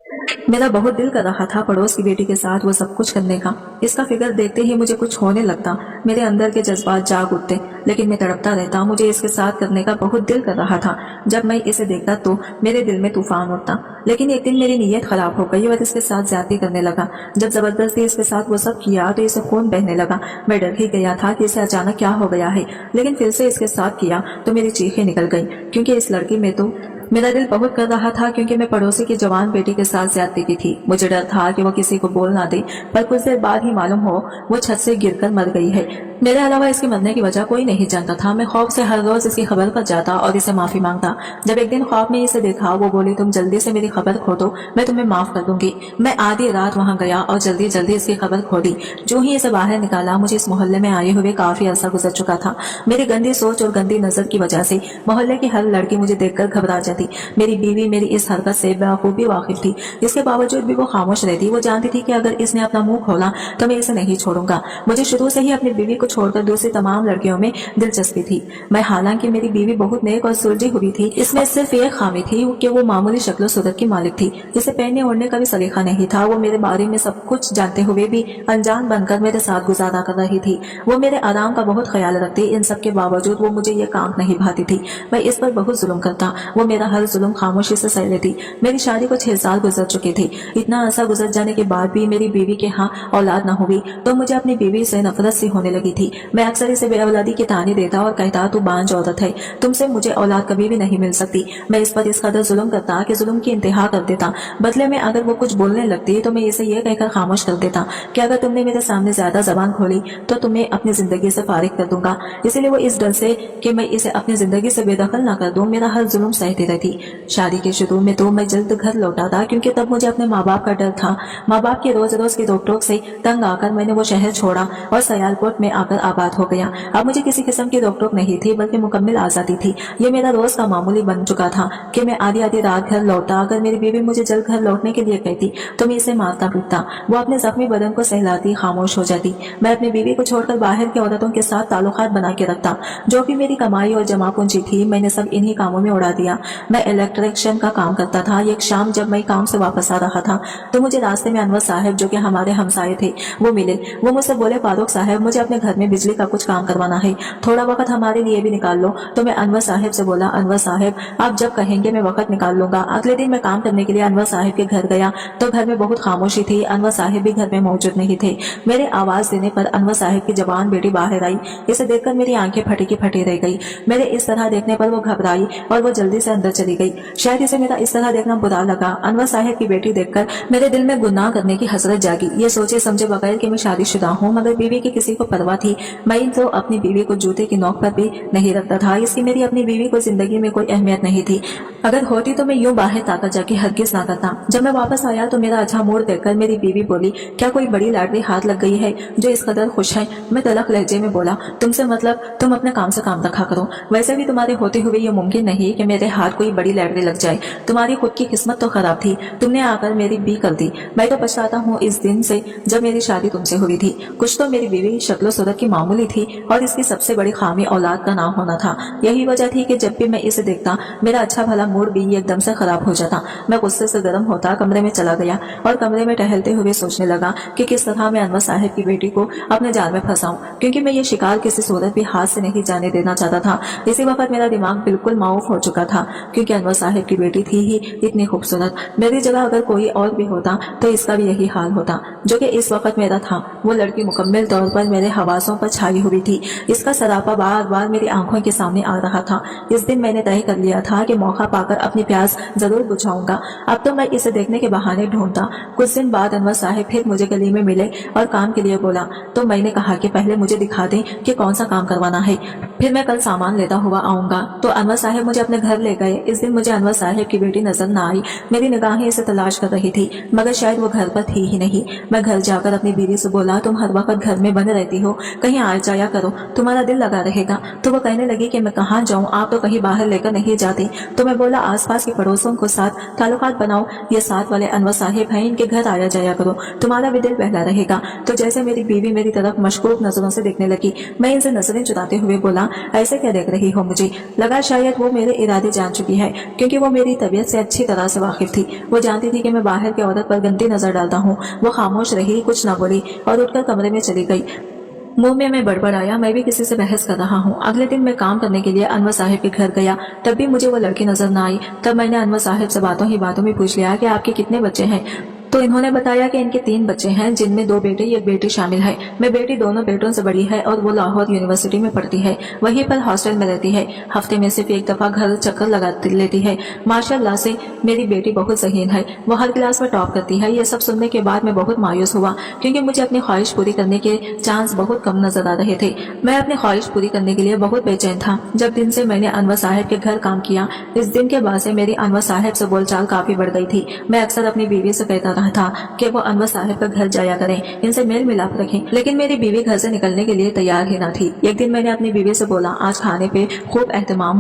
मेरा बहुत दिल कर रहा था पड़ोस की बेटी के साथ वो सब कुछ करने का। इसका फिगर देखते ही मुझे कुछ होने लगता, मेरे अंदर के जज्बात जाग उठते, लेकिन मैं तड़पता रहता। मुझे इसके साथ करने का बहुत दिल कर रहा था। जब मैं इसे देखता तो मेरे दिल में तूफान उठता, लेकिन एक दिन मेरी नीयत खराब हो गई और इसके साथ ज्यादती करने लगा। जब जबरदस्ती इसके साथ वो सब किया तो इसे खून बहने लगा। मैं डर ही गया था कि इसे अचानक क्या हो गया है, लेकिन फिर से इसके साथ किया तो मेरी चीखें निकल गई, क्योंकि इस लड़की में तो मेरा दिल बहुत कर रहा था, क्योंकि मैं पड़ोसी की जवान बेटी के साथ ज्यादती की थी। मुझे डर था कि वो किसी को बोल ना दे, पर कुछ देर बाद ही मालूम हो वो छत से गिरकर मर गई है। मेरे अलावा इसके मरने की वजह कोई नहीं जानता था। मैं खौफ से हर रोज इसकी खबर पर जाता और इसे माफी मांगता। जब एक दिन ख्वाब में इसे देखा, वो बोली, तुम जल्दी से मेरी खबर खो दो, मैं तुम्हें माफ कर दूंगी। मैं आधी रात वहां गया और जल्दी जल्दी इसकी खबर खोली। जो ही इसे बाहर निकाला, मुझे इस मोहल्ले में आए हुए काफी अरसा गुजर चुका था। मेरी गंदी सोच और गंदी नजर की वजह से मोहल्ले की हर लड़की मुझे देखकर घबरा जाती। मेरी बीवी मेरी इस हरकत से बखूबी वाकिफ थी। इसके बावजूद भी वो खामोश रहती। वो जानती थी कि अगर इसने अपना मुंह खोला तो मैं इसे नहीं छोड़ूंगा। मुझे शुरू से ही अपनी बीवी को छोड़कर दूसरी तमाम लड़कियों में दिलचस्पी थी। मैं हालांकि मेरी बीवी बहुत नेक और सुलझी हुई थी, इसमें सिर्फ एक खामी थी कि वो मामूली शक्ल सूरत की मालिक थी। इसे पहनने ओढ़ने का भी सलीका नहीं था। वो मेरे बारे में सब कुछ जानते हुए भी अनजान बनकर मेरे साथ गुजारा कर रही थी। वो मेरे आराम का बहुत ख्याल रखती। इन सब के बावजूद वो मुझे ये काम नहीं भाती थी। मैं इस पर बहुत जुल्म करता, वो मेरा हर जुल्म खामोशी से सह लेती। मेरी शादी को 6 साल गुजर चुके थे। इतना अरसा गुजर जाने के बाद भी मेरी बीवी के यहाँ औलाद न हुई तो मुझे अपनी बीवी से नफरत सी होने लगी थी। मैं अक्सर इसे बेऔलादी की ताने देता और कहता, तू बांझ औरत है, तुमसे मुझे औलाद कभी भी नहीं मिल सकती। मैं इस पर इस कदर जुल्म करता कि जुल्म की इंतहा कर देता। बदले में अगर वो कुछ बोलने लगती तो मैं इसे ये कहकर खामोश कर देता कि अगर तुमने मेरे सामने ज्यादा जबान खोली तो तुम्हें अपनी जिंदगी से फारिग कर दूंगा। इसलिए वो इस डर से कि मैं इसे अपनी जिंदगी से बेदखल न कर दूं, मेरा हर जुल्म सहती रहती। शादी के शुरू में तो मैं जल्द घर लौटा था, क्योंकि तब मुझे अपने माँ बाप का डर था। माँ बाप के रोज रोज की रोक टोक से तंग आकर मैंने वो शहर छोड़ा और सयालकोट में आकर आबाद हो गया। अब मुझे किसी किस्म की रोक टोक नहीं थी, बल्कि मुकम्मल आजादी थी। ये मेरा रोज का मामूली बन चुका था कि मैं आधी आधी रात घर लौटता। अगर मेरी बीवी मुझे जल्द घर लौटने के लिए कहती तो मैं इसे मारता पीटता। वो अपने जख्मी बदन को सहलाती, खामोश हो जाती। मैं अपनी बीवी को छोड़कर बाहर की औरतों के साथ ताल्लुकात बना के रखता। जो भी मेरी कमाई और जमा पूंजी थी मैंने सब इन्हीं कामों में उड़ा दिया। मैं इलेक्ट्रिशियन का काम करता था। एक शाम जब मैं काम से वापस आ रहा था तो मुझे रास्ते में अनवर साहब, जो कि हमारे हमसाये थे, वो मिले। वो मुझसे बोले, फारूक साहब, मुझे अपने घर में बिजली का कुछ काम करवाना है, थोड़ा वक्त हमारे लिए भी निकाल लो। तो मैं अनवर साहब से बोला, अनवर साहब, आप जब कहेंगे मैं वक्त निकाल लूंगा। अगले दिन मैं काम करने के लिए अनवर साहब के घर गया तो घर में बहुत खामोशी थी। अनवर साहब भी घर में मौजूद नहीं थे। मेरे आवाज देने पर अनवर साहब की जवान बेटी बाहर आई। इसे देखकर मेरी आंखें फटी की फटी रह गई। मेरे इस तरह देखने पर वो घबराई और वो जल्दी से अंदर चली गई। शायद इसे मेरा इस तरह देखना बुरा लगा। अनवर साहब की बेटी देखकर मेरे दिल में गुनाह करने की हसरत जागी। ये सोचे समझे बगैर कि मैं शादीशुदा हूँ, मगर बीवी की किसी को परवाह थी। मैं तो अपनी बीवी को जूते की नोक पर भी नहीं रखता था। इसकी मेरी अपनी बीवी को जिंदगी में कोई अहमियत नहीं थी। अगर होती तो मैं यूं बाहर ताकत जाके हरगिज ना करता। जब मैं वापस आया तो मेरा अच्छा मूड देखकर मेरी बीवी बोली, क्या कोई बड़ी लॉटरी हाथ लग गई है जो इस कदर खुश है? मैं तलख लहजे में बोला, तुमसे मतलब तुम अपने काम से काम रखा करो। वैसे भी तुम्हारे होते हुए ये मुमकिन नहीं कि मेरे हाथ कोई बड़ी लॉटरी लग जाए। तुम्हारी खुद की किस्मत तो खराब थी, तुमने आकर मेरी भी कर दी। मैं तो पछताता हूँ इस दिन से जब मेरी शादी तुमसे हुई थी। कुछ तो मेरी बीवी शक्लो सूरत की मामूली थी और इसकी सबसे बड़ी खामी औलाद का ना होना था। यही वजह थी कि जब भी मैं इसे देखता मेरा अच्छा भला मूड भी एकदम से खराब हो जाता। मैं गुस्से से गर्म होता कमरे में चला गया और कमरे में टहलते हुए सोचने लगा कि किस तरह मैं अनवर साहब की बेटी को अपने जाल में फंसाऊं, क्योंकि मैं ये शिकार किसी सूरत भी हाथ से नहीं जाने देना चाहता था। इसी वक्त मेरा दिमाग बिल्कुल माऊफ हो चुका था, क्योंकि अनवर साहब की बेटी थी ही इतनी खूबसूरत। मेरी जगह अगर कोई और भी होता तो इसका भी यही हाल होता जो कि इस वक्त मेरा था। वो लड़की मुकम्मल तौर पर मेरे हवासों पर छाई हुई थी। इसका सरापा बार बार मेरी आंखों के सामने आ रहा था। इस दिन मैंने तय कर लिया था कि मौका पाकर अपनी प्यास जरूर बुझाऊंगा। अब तो मैं इसे देखने के बहाने ढूंढता। कुछ दिन बाद अनवर साहब फिर मुझे गली में मिले और काम के लिए बोला, तो मैंने कहा कि पहले मुझे दिखा दें कि कौन सा काम करवाना है, फिर मैं कल सामान लेता हुआ आऊंगा। तो अनवर साहब मुझे अपने घर ले गए। इस दिन मुझे अनवर साहब की बेटी नजर न आई। मेरी निगाहें इसे तलाश कर रही थी, मगर शायद वो घर पर थी ही नहीं। मैं घर जाकर अपनी बीवी से बोला, तुम हर वक्त घर में बंद रहती हो, कहीं आ जाया करो, तुम्हारा दिल लगा रहेगा। तो वो कहने लगी कि मैं कहाँ जाऊँ, आप तो कहीं बाहर लेकर नहीं जाती। तो मैं बोला आसपास के पड़ोसियों को साथ ताल्लुकात बनाओ, ये साथ वाले अनवर साहिब हैं, इनके घर आया जाया करो, तुम्हारा भी दिल बहला रहेगा। तो जैसे मेरी बीवी मेरी तरफ मशकूक नजरों से देखने लगी, मैं इनसे नजरें चुराते हुए बोला, ऐसे क्या देख रही हो मुझे? लगा शायद वो मेरे इरादे जान चुकी है, क्योंकि वो मेरी तबीयत से अच्छी तरह से वाकिफ थी। वो जानती थी कि मैं बाहर की औरत पर गंदी नजर डालता हूँ। वो खामोश रही, कुछ न बोली और उठकर कमरे में चली गई। मुंह में मैं बड़बड़ाया, मैं भी किसी से बहस कर रहा हूँ। अगले दिन मैं काम करने के लिए अनवर साहिब के घर गया, तब भी मुझे वो लड़की नजर न आई। तब मैंने अनवर साहिब से बातों ही बातों में पूछ लिया कि आपके कितने बच्चे हैं। तो इन्होंने बताया कि इनके 3 बच्चे हैं, जिनमें 2 बेटे एक बेटी शामिल है। मैं बेटी दोनों बेटों से बड़ी है और वो लाहौर यूनिवर्सिटी में पढ़ती है, वहीं पर हॉस्टल में रहती है। हफ्ते में सिर्फ एक दफा घर चक्कर लगा लेती है। माशाल्लाह से मेरी बेटी बहुत ज़हीन है, वो हर क्लास में टॉप करती है। ये सब सुनने के बाद मैं बहुत मायूस हुआ, क्योंकि मुझे अपनी ख्वाहिश पूरी करने के चांस बहुत कम नजर आ रहे थे। मैं अपनी ख्वाहिश पूरी करने के लिए बहुत बेचैन था। जब दिन से मैंने अनवर साहिब के घर काम किया, इस दिन के बाद से मेरी अनवर साहिब से बोलचाल काफी बढ़ गई थी। मैं अक्सर अपनी बीवी से कहता रहा था कि वो अनवर साहिब का घर जाया करें, इनसे मेल मिलाप रखें, लेकिन मेरी बीवी घर से निकलने के लिए तैयार ही ना थी। एक दिन मैंने अपनी बीवी से बोला, आज खाने पे खूब एहतमाम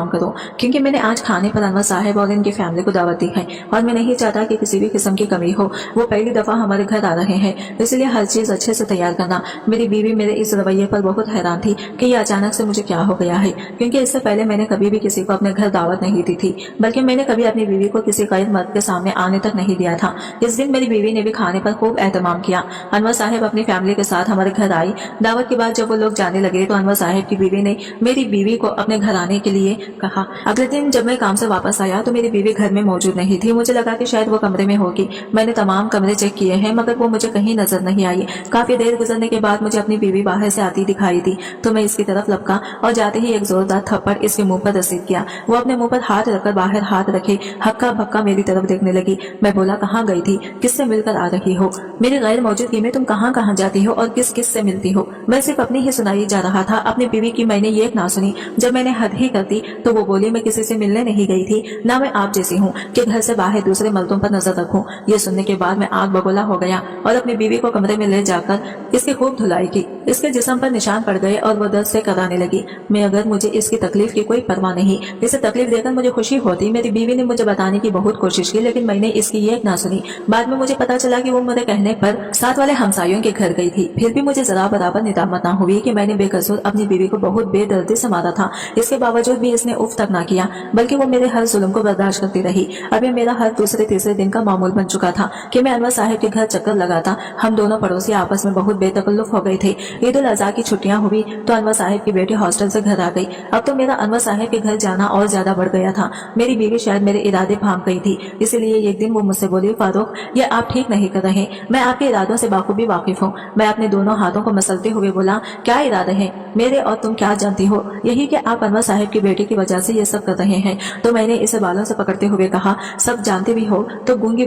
करो, क्योंकि मैंने आज खाने पर अनवर साहिब और इनकी फैमिली को दावत दी है और मैं नहीं चाहता कि किसी भी किस्म की कमी हो। वो पहली दफा हमारे घर आ रहे हैं, इसलिए हर चीज अच्छे से तैयार करना। मेरी बीवी मेरे इस रवैये पर बहुत हैरान थी कि ये अचानक से मुझे क्या हो गया है, क्योंकि इससे पहले मैंने कभी भी किसी को अपने घर दावत नहीं दी थी, बल्कि मैंने कभी अपनी बीवी को किसी गैर मर्द के सामने आने तक नहीं दिया था। इस दिन मेरी बीवी ने भी खाने पर खूब एहतमाम किया। अनवर साहिब अपनी फैमिली के साथ हमारे घर आई। दावत के बाद जब वो लोग जाने लगे तो अनवर साहिब की बीवी ने मेरी बीवी को अपने घर आने के लिए कहा। अगले दिन जब मैं काम से वापस आया तो मेरी बीवी घर में मौजूद नहीं थी। मुझे लगा कि शायद वो कमरे में होगी। मैंने तमाम कमरे चेक किए हैं, मगर वो मुझे कहीं नजर नहीं आई। काफी देर गुजरने के बाद मुझे अपनी बीवी बाहर से आती दिखाई दी, तो मैं इसकी तरफ लपका और जाते ही एक जोरदार थप्पड़ इसके मुंह पर रसीद किया। वो अपने मुंह पर हाथ रखकर बाहर हाथ रखे हक्का भक्का मेरी तरफ देखने लगी। मैं बोला, कहाँ गई थी, किससे मिलकर आ रही हो? मेरी गैर मौजूदगी में तुम कहाँ कहाँ जाती हो और किस किस से मिलती हो? मैं सिर्फ अपनी ही सुनाई जा रहा था, अपनी बीवी की मैंने ये ना सुनी। जब मैंने हद ही कर दी तो वो बोली, मैं किसी से मिलने नहीं गई थी, ना मैं आप जैसी हूँ कि घर से बाहर दूसरे मर्दों पर नजर रखूं। ये सुनने के बाद मैं आग बगोला हो गया और अपनी बीवी को कमरे में ले जाकर इसकी खूब धुलाई की। इसके जिस्म पर निशान पड़ गए और वो दर्द से कराने लगी। मैं अगर मुझे इसकी तकलीफ की कोई परवाह नहीं, इसे तकलीफ देकर मुझे खुशी होती। मेरी बीवी ने मुझे बताने की बहुत कोशिश की, लेकिन मैंने इसकी ये ना सुनी। बाद में मुझे पता चला कि वो मेरे कहने पर साथ वाले हमसायों के घर गई थी। फिर भी मुझे जरा बराबर निदामत ना हुई कि मैंने बेकसूर अपनी बीवी को बहुत बेदर्दी से मारा था। इसके बावजूद भी इसने उफ तक ना किया, बल्कि वो मेरे हर जुल्म को बर्दाश्त करती रही। अब ये मेरा हर दूसरे तीसरे दिन का मामूल बन चुका था कि मैं अनवर साहिब के घर चक्कर लगाता। हम दोनों पड़ोसी आपस में बहुत बेतकल्लुफ हो गए थे। ईद उल अज़हा की छुट्टियां हुई तो अनवर साहिब की बेटी हॉस्टल से घर आ गई। अब तो मेरा अनवर साहिब के घर जाना और ज्यादा बढ़ गया था। मेरी बीवी शायद मेरे इरादे भांप गई थी, इसीलिए एक दिन वो मुझसे बोली, फारूक, ये आप ठीक नहीं कर रहे। मैं आपके इरादों से बाखूबी वाकिफ हूँ। मैं अपने दोनों हाथों को मसलते हुए बोला, क्या इरादे हैं मेरे और तुम क्या जानती हो? यही कि आप अनवर साहिब की बेटी की वजह से ये सब कर रहे हैं। तो मैंने इसे बालों से पकड़ते हुए कहा, सब जानते भी हो तो गूंगी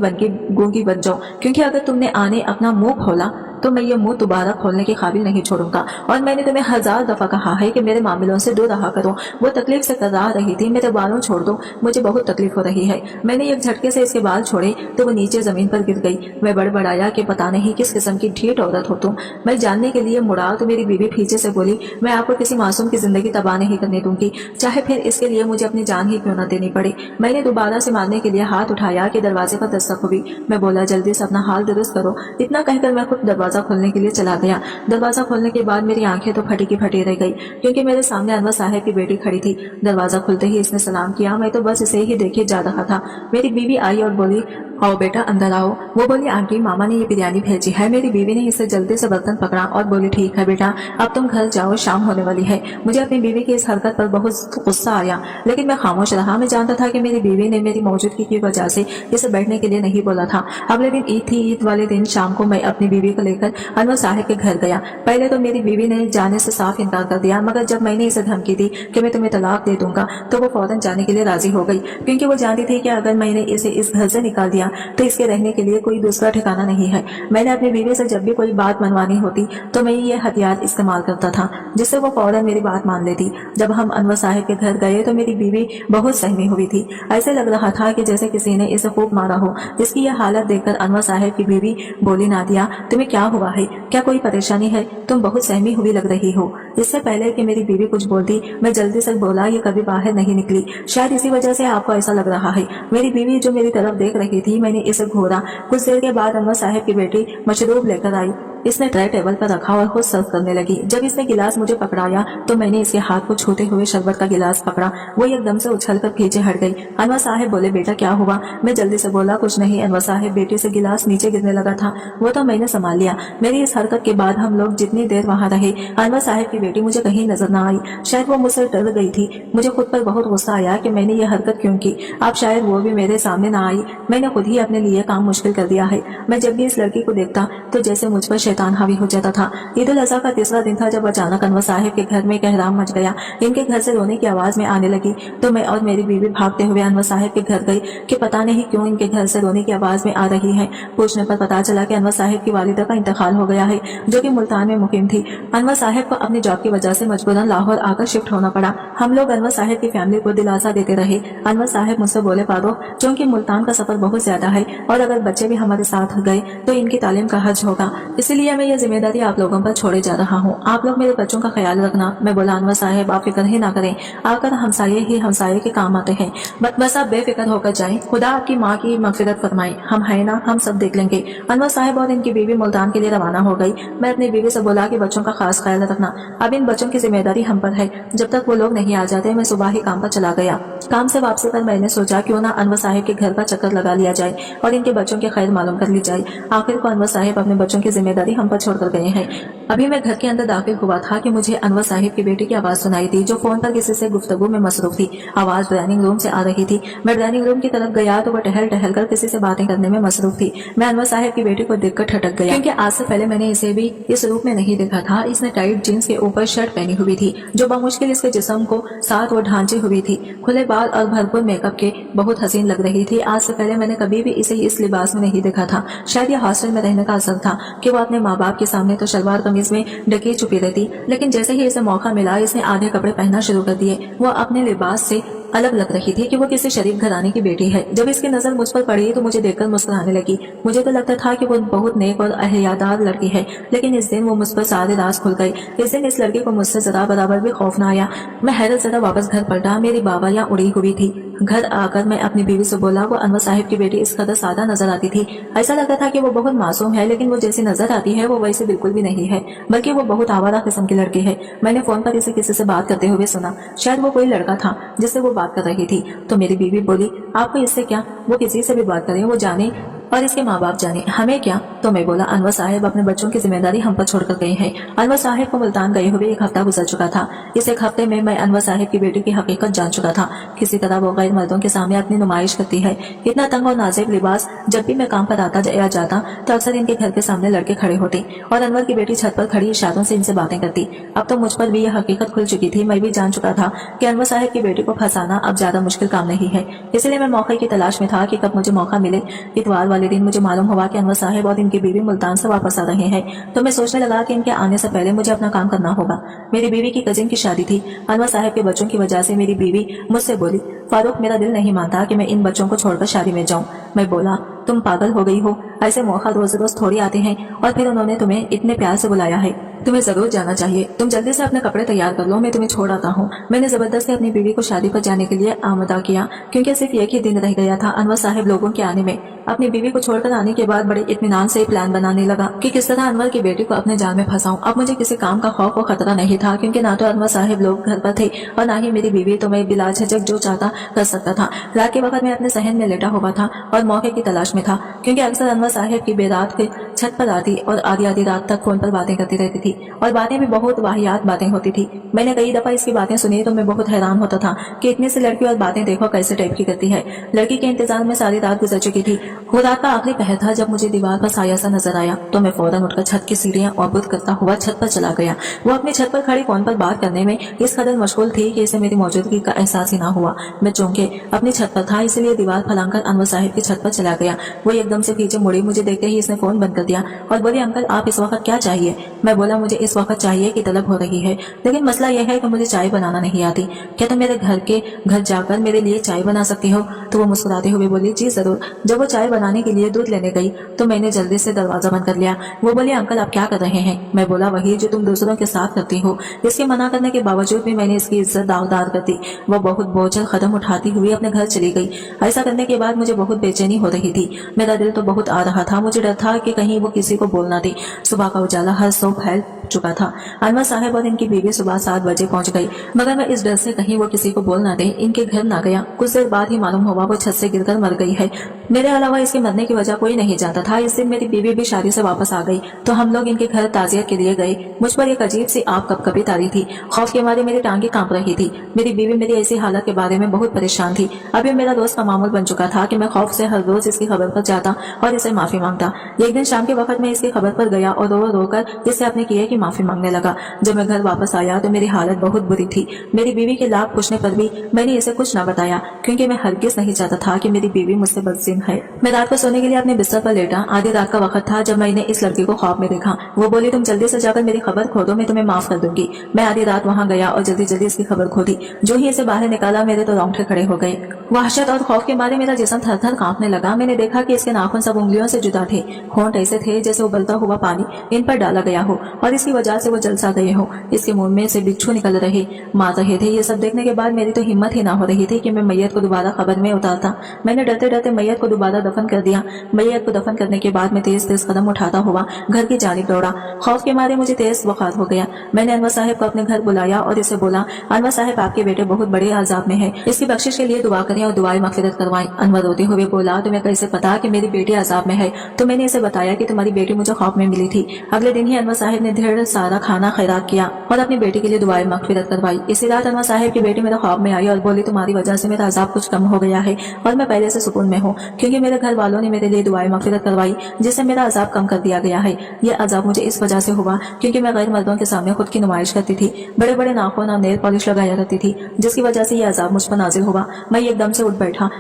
बन जाओ, क्योंकि अगर तुमने आने अपना मुंह खोला तो मैं ये मुंह दोबारा खोलने के काबिल नहीं छोड़ूंगा। और मैंने तुम्हें 1000 दफा कहा है कि मेरे मामलों से दूर रहा करो। वो तकलीफ से करा रही थी, मेरे बालों छोड़ दो, मुझे बहुत तकलीफ हो रही है। मैंने एक झटके से इसके बाल छोड़े तो वो नीचे जमीन पर गिर गई। मैं बड़बड़ाया कि पता नहीं किस किस्म की ढीठ औरत हो तुम। मैं जानने के लिए मुड़ा तो मेरी बीवी पीछे से बोली, मैं आपको किसी मासूम की जिंदगी तबाह नहीं करने दूंगी, चाहे फिर इसके लिए मुझे अपनी जान ही क्यों न देनी पड़े। मैंने दोबारा से मारने के लिए हाथ उठाया कि दरवाजे पर दस्तक हुई। मैं बोला, जल्दी से अपना हाल दुरुस्त करो। इतना कहकर मैं खुद दरवाजा खोलने के लिए चला गया। दरवाजा खोलने के बाद मेरी आंखें तो फटी की फटी रह गई, क्योंकि मेरे सामने अनवर साहिब की बेटी खड़ी थी। दरवाजा खुलते ही इसने सलाम किया। मैं तो बस इसे ही देखे जा रहा था। मेरी बीवी आई और बोली, आओ बेटा अंदर आओ। वो बोली, आंटी मामा ने ये बिरयानी भेजी है। मेरी बीवी ने इसे जल्दी से बर्तन पकड़ा और बोली, ठीक है बेटा, अब तुम घर जाओ, शाम होने वाली है। मुझे अपनी बीवी की इस हरकत पर बहुत गुस्सा आया, लेकिन मैं खामोश रहा। मैं जानता था कि मेरी बीवी ने मेरी मौजूदगी की वजह से इसे बैठने के लिए नहीं बोला था। अगले दिन ईद थी। ईद वाले दिन शाम को मैं अपनी बीवी को लेकर अनवर साहिब के घर गया। पहले तो मेरी बीवी ने जाने से साफ इनकार कर दिया, मगर जब मैंने इसे धमकी दी कि मैं तुम्हें तलाक दे दूंगा तो वो फौरन जाने के लिए राजी हो गई, क्योंकि वो जानती थी कि अगर मैंने इसे इस घर से निकाल दिया तो इसके रहने के लिए कोई दूसरा ठिकाना नहीं है। मैंने अपनी बीवी से जब भी कोई बात मनवानी होती तो मैं ये हथियार इस्तेमाल करता था, जिससे वो फौरन मेरी बात मान लेती। जब हम अनवर साहब के घर गए तो मेरी बीवी बहुत सहमी हुई थी। ऐसे लग रहा था कि जैसे किसी ने इसे खूब मारा हो। इसकी यह हालत देखकर अनवर साहब की बीवी बोली, नादिया तुम्हें क्या हुआ है, क्या कोई परेशानी है, तुम बहुत सहमी हुई लग रही हो। इससे पहले कि मेरी बीवी कुछ बोलती मैं जल्दी से बोला, ये कभी बाहर नहीं निकली, शायद इसी वजह से आपको ऐसा लग रहा है। मेरी बीवी जो मेरी तरफ देख रही थी, मैंने इसे घूरा। कुछ देर के बाद अनवर साहब की बेटी मशरूब लेकर आई। इसने ट्रे टेबल पर रखा और खुद सर्व करने लगी। जब इसने गिलास मुझे पकड़ाया तो मैंने इसके हाथ को छूते हुए शरबत का गिलास पकड़ा। वो एकदम से उछलकर पीछे हट गई। अनवर साहब बोले, बेटा क्या हुआ? मैं जल्दी से बोला, कुछ नहीं। अनवर साहब बेटी से गिलास नीचे गिरने लगा था, वो तो मैंने संभाल लिया। मेरी इस हरकत के बाद हम लोग जितनी देर वहाँ रहे, अनवर साहब की बेटी मुझे कहीं नजर न आई। शायद वो मुझसे डर गई थी। मुझे खुद पर बहुत गुस्सा आया कि मैंने ये हरकत क्यों की। अब शायद वो भी मेरे सामने न आई। मैंने खुद ही अपने लिए काम मुश्किल कर दिया है। मैं जब भी इस लड़की को देखता तो जैसे मुझ पर शैतान हावी हो जाता था। ईद उल अज़हा का तीसरा दिन था जब अचानक अनवर साहब के घर में कहराम मच गया। इनके घर से रोने की आवाज में आने लगी तो मैं और मेरी बीवी भागते हुए अनवर साहब के घर गई कि पता नहीं क्यों इनके घर से रोने की आवाज में आ रही है। पूछने पर पता चला कि अनवर साहब की वालिदा का इंतकाल हो गया है, जो कि मुल्तान में मुकीम थी। अनवर साहब को अपनी जॉब की वजह से मजबूरन लाहौर आकर शिफ्ट होना पड़ा। हम लोग अनवर साहब की फैमिली को दिलासा देते रहे। अनवर साहब मुझसे बोले, फारूक चूंकि मुल्तान का सफर बहुत ज्यादा है और अगर बच्चे भी हमारे साथ गए तो इनकी तालीम का हर्ज होगा, इसलिए मैं ये जिम्मेदारी आप लोगों पर छोड़े जा रहा हूँ। आप लोग मेरे बच्चों का ख्याल रखना। मैं बोला, अनवर साहब आप फिक्र ही ना करें, आकर हमसाये ही हमसाये के काम आते हैं, बस आप बेफिक्र होकर जाएं। खुदा आपकी माँ की मगफिरत फरमाए, हम है ना, हम सब देख लेंगे। अनवर साहब और इनकी बीवी मुल्तान के लिए रवाना हो गई। मैं अपनी बीवी से बोला कि बच्चों का खास ख्याल रखना, अब इन बच्चों की जिम्मेदारी हम पर है। जब तक वो लोग नहीं आ जाते मैं सुबह ही काम पर चला गया। काम से वापसी पर मैंने सोचा क्यों ना अनवर साहब के घर का चक्कर लगा लिया जाए और इनके बच्चों के खैर मालूम कर ली जाए। आखिर को अनवर साहब अपने बच्चों की जिम्मेदारी हम पर छोड़कर गए हैं। अभी मैं घर के अंदर दाखिल हुआ था कि मुझे अनवर साहब की बेटी की आवाज सुनाई दी, जो फोन पर किसी से गुफ्तगू में मसरूफ थी। आवाज डाइनिंग रूम से आ रही थी। मैं डाइनिंग रूम की तरफ गया तो वह टहल टहल कर किसी से बातें करने में मसरूफ थी। मैं अनवर साहब की बेटी को देखकर ठटक गया, क्योंकि आज से पहले मैंने इसे भी इस रूप में नहीं देखा था। इसने टाइट जींस के ऊपर शर्ट पहनी हुई थी, जो बमुश्किल इसके जिस्म को साथ वो ढांची हुई थी। खुले बाल और भरपूर मेकअप के बहुत हसीन लग रही थी। आज से पहले मैंने कभी भी इसे इस लिबास में नहीं देखा था। शायद यह हॉस्टल में रहने का असर था कि वो अपने माँ बाप के सामने तो शलवार कमीज में ढकी छुपी रहती, लेकिन जैसे ही इसे मौका मिला इसने आधे कपड़े पहनना शुरू कर दिए। वो अपने लिबास से अलग लग रही थी कि वो किसी शरीफ घराने की बेटी है। जब इसकी नजर मुझ पर पड़ी तो मुझे देखकर मुस्कुराने लगी। मुझे तो लगता था कि वो बहुत नेक और अहलियादार लड़की है, लेकिन इस दिन वो मुझ पर सारे राज खुल गए। इस दिन इस लड़की को मुझसे जरा बराबर भी खौफ न आया। मैं हैरत जरा वापस घर पलटा। मेरी बावरियां उड़ी हुई थी। घर आकर मैं अपनी बीवी से बोला, वो अनवर साहब की बेटी इस कदर सादा नजर आती थी। ऐसा लगता था कि वो बहुत मासूम है, लेकिन वो जैसी नजर आती है वो वैसे बिल्कुल भी नहीं है, बल्कि वो बहुत आवारा किस्म की लड़की है। मैंने फोन पर इसे किसी से बात करते हुए सुना। शायद वो कोई लड़का था जिससे वो बात कर रही थी। तो मेरी बीवी बोली, आपको इससे क्या, वो किसी से भी बात करें, वो जाने और इसके माँ बाप जाने, हमें क्या। तो मैं बोला, अनवर साहब अपने बच्चों की जिम्मेदारी हम पर छोड़कर गए हैं। अनवर साहब को मुल्तान गए हुए एक हफ्ता गुजर चुका था। इस एक हफ्ते में मैं अनवर साहब की बेटी की हकीकत जान चुका था। किसी तरह वो गैर मर्दों के सामने अपनी नुमाइश करती है। इतना तंग और नाजुक लिबास। जब भी मैं काम पर आता या जाता तो अक्सर इनके घर के सामने लड़के खड़े होते और अनवर की बेटी छत पर खड़ी इशारों से इनसे बातें करती। अब तो मुझ पर भी यह हकीकत खुल चुकी थी। मैं भी जान चुका था कि अनवर साहब की बेटी को फंसाना अब ज्यादा मुश्किल काम नहीं है। इसलिए मैं मौके की तलाश में था कि कब मुझे मौका मिले। इतवार वाले दिन मुझे मालूम हुआ कि अनवर साहब और इनकी बीवी मुल्तान से वापस आ रहे हैं। तो मैं सोचने लगा कि इनके आने से पहले मुझे अपना काम करना होगा। मेरी बीवी की कजिन की शादी थी। अनवर साहब के बच्चों की वजह से मेरी बीवी मुझसे बोली, फारूक मेरा दिल नहीं मानता कि मैं इन बच्चों को छोड़कर शादी में जाऊं। मैं बोला, तुम पागल हो गई हो, ऐसे मौका रोज रोज थोड़ी आते हैं, और फिर उन्होंने तुम्हें इतने प्यार से बुलाया है, तुम्हें जरूर जाना चाहिए। तुम जल्दी से अपने कपड़े तैयार कर लो, मैं तुम्हें छोड़ आता हूँ। मैंने जबरदस्ती अपनी बीवी को शादी पर जाने के लिए आमदा किया, क्योंकि सिर्फ एक ही दिन रह गया था अनवर साहब लोगों के आने में। अपनी बीवी को छोड़कर आने के बाद बड़े इत्मीनान से प्लान बनाने लगा कि किस तरह अनवर की बेटी को अपने जाल में फंसाऊं। अब मुझे किसी काम का खौफ और खतरा नहीं था, क्योंकि ना तो अनवर साहब लोग घर पर थे और ना ही मेरी बीवी। तो मैं बिला झिझक जो चाहता कर सकता था। रात के वक्त मैं अपने सहन में लेटा हुआ था और मौके की तलाश में था, क्योंकि अक्सर अनवर साहब की बेरात के छत पर आती और आधी आधी रात तक फोन पर बातें करती रहती थी। थी और बातें भी बहुत वाहियात बातें होती थी। मैंने कई दफा इसकी बातें सुनी तो मैं बहुत हैरान होता था कि इतनी सी लड़की और बातें देखो कैसे टाइप की करती है। लड़की के इंतजार में सारी रात गुजर चुकी थी। वो रात का आखिरी पहर था जब मुझे दीवार पर साया सा नजर आया तो मैं फौरन उठकर छत की सीढ़ियां अवरुद्ध करता हुआ छत पर चला गया। वो अपनी छत पर खड़ी फोन पर बात करने में इस कदर मशगूल थी कि इसे मेरी मौजूदगी का एहसास ही ना हुआ। मैं चूंकि अपनी छत पर था इसलिए दीवार फैलाकर अनवर साहिब की छत पर चला गया। वो एकदम से पीछे मुड़ी, मुझे देखते ही इसने फोन बंद कर दिया और बोली, अंकल आप इस वक्त क्या चाहिए? मैं बोला, मुझे इस वक्त चाहिए कि तलब हो रही है, लेकिन मसला यह है कि मुझे चाय बनाना नहीं आती। क्या तुम मेरे घर जाकर मेरे लिए चाय बना सकती हो? तो वो मुस्कुराते हुए बोली, जी जरूर। जब वो चाय बनाने के लिए दूध लेने गई तो मैंने जल्दी से दरवाजा बंद कर लिया। वो बोली, अंकल आप क्या कर रहे हैं? मैं बोला, वही जो तुम दूसरों के साथ करती हो। इसके मना करने के बावजूद भी मैंने इसकी इज्जत दावदार कर दी। वो बहुत बोझल कदम उठाती हुई अपने घर चली गई। ऐसा करने के बाद मुझे बहुत बेचैनी हो रही थी। मेरा दिल तो बहुत आ रहा था। मुझे डर था कि कहीं वो किसी को बोलना दे। सुबह का उजाला हर सौ फैल चुका था। अनवर साहब और इनकी बीवी सुबह 7 बजे पहुंच गई, मगर मैं इस डर से कहीं वो किसी को बोल ना दे इनके घर ना गया। कुछ देर बाद ही मालूम हुआ वो छत से गिरकर मर गई है। मेरे अलावा इसके मरने की वजह कोई नहीं जानता था। इस दिन मेरी बीवी भी शादी से वापस आ गई तो हम लोग इनके घर ताजियत के लिए गए। मुझ पर एक अजीब सी आप कपकपी तारी थी। खौफ के मारे मेरी टांगे कांप रही थी। मेरी बीवी मेरी ऐसी हालत के बारे में बहुत परेशान थी। अभी मेरा रोज का मामूल बन चुका था कि मैं खौफ से हर रोज इसकी खबर पर जाता और इसे माफी मांगता। एक दिन शाम के वक्त मैं इसकी खबर पर गया और रो रो कर इससे अपने किए की माफी मांगने लगा। जब मैं घर वापस आया तो मेरी हालत बहुत बुरी थी। मेरी बीवी के लाभ पूछने पर भी मैंने इसे कुछ न बताया, क्योंकि मैं हरगिज नहीं चाहता था कि मेरी बीवी मुझसे बदजिन है। मैं रात को सोने के लिए अपने बिस्तर पर लेटा। आधी रात का वक्त था जब मैंने इस लड़की को ख्वाब में देखा। वो बोली, तुम जल्दी से जाकर मेरी खबर खो दो, मैं तुम्हें माफ कर दूंगी। मैं आधी रात वहां गया और जल्दी जल्दी इसकी खबर खो दी। जो ही इसे बाहर निकाला मेरे तो रोंगटे खड़े हो गए। वहशत और खौफ के मारे मेरा जिस्म थर थर कांपने लगा। मैंने देखा कि इसके नाखून सब उंगलियों से जुदा थे। होंठ ऐसे थे जैसे उबलता हुआ पानी इन पर डाला गया हो और इसकी वजह से वो जलसा गए हो। इसके मुंह में से बिच्छू निकल रहे, मार रहे थे। ये सब देखने के बाद मेरी तो हिम्मत ही ना हो रही थी कि मैं मैयत को दोबारा खबर में उतारता। मैंने डरते डरते मैयत को दोबारा दफन कर दिया। मैयत को दफन करने के बाद मैं तेज तेज कदम उठाता हुआ घर की जानिब दौड़ा। खौफ के मारे मुझे तेज बुखार हो गया। मैंने अनवर साहब को अपने घर बुलाया और इसे बोला, अनवर साहब आपके बेटे बहुत बड़े आजाब में है, इसकी बख्शिश के लिए दुआ करें और दुआएं मगफिरत करवाएं। अनवर रोते हुए बोला, तुम्हें कैसे पता कि मेरी बेटी आजाब में है? तो मैंने इसे बताया कि तुम्हारी बेटी मुझे ख्वाब में मिली थी। अगले दिन ही अनवर साहब ने ढेर सारा खाना खैरात किया और अपनी बेटी के लिए दुआएं मगफिरत करवाई। इसी रात अनवर साहब की बेटी मेरे ख्वाब में आई और बोली, तुम्हारी वजह से मेरा अजाब कुछ कम हो गया है और मैं पहले से सुकून में हूँ, क्योंकि मेरे घर वालों ने मेरे लिए दुआएं मगफिरत करवाई, जिससे मेरा अजाब कम कर दिया गया है। यह अजाब मुझे इस वजह से हुआ क्योंकि मैं गैर मर्दों के सामने खुद की नुमाइश करती थी, बड़े बड़े नाखून और नेल पॉलिश लगाया करती थी, जिसकी वजह से यह अजाब मुझ पर नाजिल हुआ। मैं एकदम से उठ बैठा।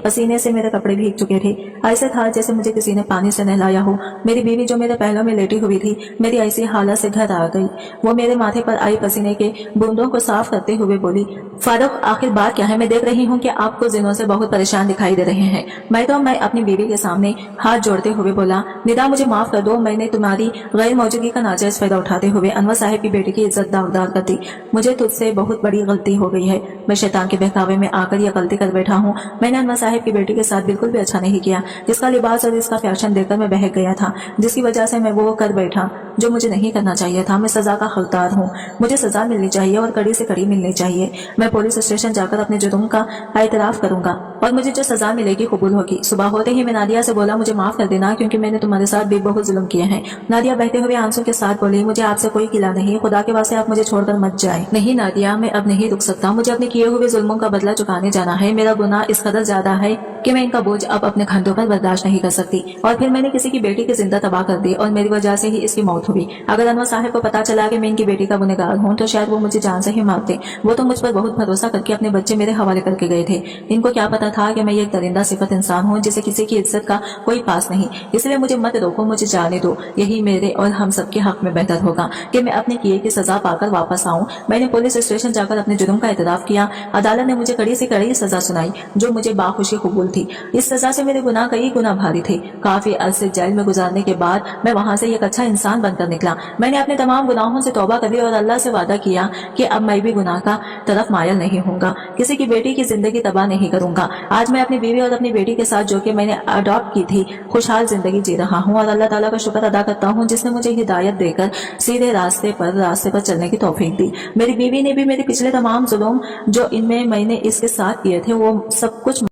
पसीने से मेरे कपड़े भीग चुके थे। ऐसे था जैसे मुझे किसी ने पानी से नहलाया हो। मेरी बीवी जो मेरे पहलों में लेटी हुई थी मेरी ऐसी हालत से घर आ गई। वो मेरे माथे पर आई पसीने के बूंदों को साफ करते हुए बोली, फारूक आखिर बात क्या है? मैं देख रही हूँ कि आप कुछ दिनों से बहुत परेशान दिखाई दे रहे हैं। मैं अपनी बीवी के सामने हाथ जोड़ते हुए बोला, निदा मुझे माफ कर दो, मैंने तुम्हारी गैर मौजूदगी का नाजायज फायदा उठाते हुए अनवर साहब की बेटी की इज्जत दागदार कर दी। मुझे तुझसे बहुत बड़ी गलती हो गई है। मैं शैतान के बहकावे में आकर यह गलती कर बैठा हूँ। मैंने अनवर साहब की बेटी के साथ बिल्कुल भी अच्छा नहीं किया। इसका लिबास और इसका फैशन देखकर मैं बहक गया था, जिसकी वजह से मैं वो कर बैठा जो मुझे नहीं करना चाहिए था। मैं सजा का हकदार हूँ। मुझे सजा मिलनी चाहिए और कड़ी से कड़ी मिलनी चाहिए। मैं पुलिस स्टेशन जाकर अपने जुर्म का एतराफ करूंगा और मुझे जो सजा मिलेगी कबूल होगी। सुबह होते ही मैं नादिया से बोला, मुझे माफ कर देना क्योंकि मैंने तुम्हारे साथ भी बहुत जुल्म किए हैं। नादिया बहते हुए आंसू के साथ बोली, मुझे आपसे कोई गिला नहीं, खुदा के वास्ते आप मुझे छोड़कर मत जाए। नहीं नादिया, मैं अब नहीं रुक सकता। मुझे अपने किए हुए जुल्मों का बदला चुकाने जाना है। मेरा गुनाह इस कदर ज्यादा है कि मैं इनका बोझ अब अपने कंधों पर बर्दाश्त नहीं कर सकती। और फिर मैंने किसी की बेटी की जिंदा तबाह कर दी और मेरी वजह से ही इसकी मौत हुई। अगर अनवर साहब को पता चला कि मैं इनकी बेटी का गुनहगार हूँ तो शायद वो मुझे जान से ही मारते। वो तो मुझ पर बहुत भरोसा करके अपने बच्चे मेरे हवाले करके गए थे। इनको क्या पता था कि मैं एक दरिंदा सिफत इंसान हूँ जिसे किसी की इज्जत का कोई पास नहीं। इसलिए मुझे मत रोको, मुझे जाने दो। यही मेरे और हम सबके हक में बेहतर होगा कि मैं अपने किए की सजा पाकर वापस आऊं। मैंने पुलिस स्टेशन जाकर अपने जुर्म का एतराफ किया। अदालत ने मुझे कड़ी से कड़ी सजा सुनाई जो मुझे बाखुशी कबूल थी। इस सजा से मेरे गुनाह कई गुना भारी थे। काफी अरसे जेल में गुजारने के बाद मैं वहां से एक अच्छा इंसान बनकर निकला। मैंने अपने तमाम गुनाहों से तौबा कर ली और अल्लाह से वादा किया कि अब मैं भी गुनाह का तरफ मायल नहीं होऊंगा, किसी की बेटी की जिंदगी तबाह नहीं करूंगा। आज मैं अपनी बीवी और अपनी बेटी के साथ जो कि मैंने अडॉप्ट की थी खुशहाल जिंदगी जी रहा हूँ और अल्लाह ताला का शुक्र अदा करता हूँ जिसने मुझे हिदायत देकर सीधे रास्ते पर चलने की तौफीक दी। मेरी बीवी ने भी मेरे पिछले तमाम जुल्म जो इनमें मैंने इसके साथ किए थे वो सब कुछ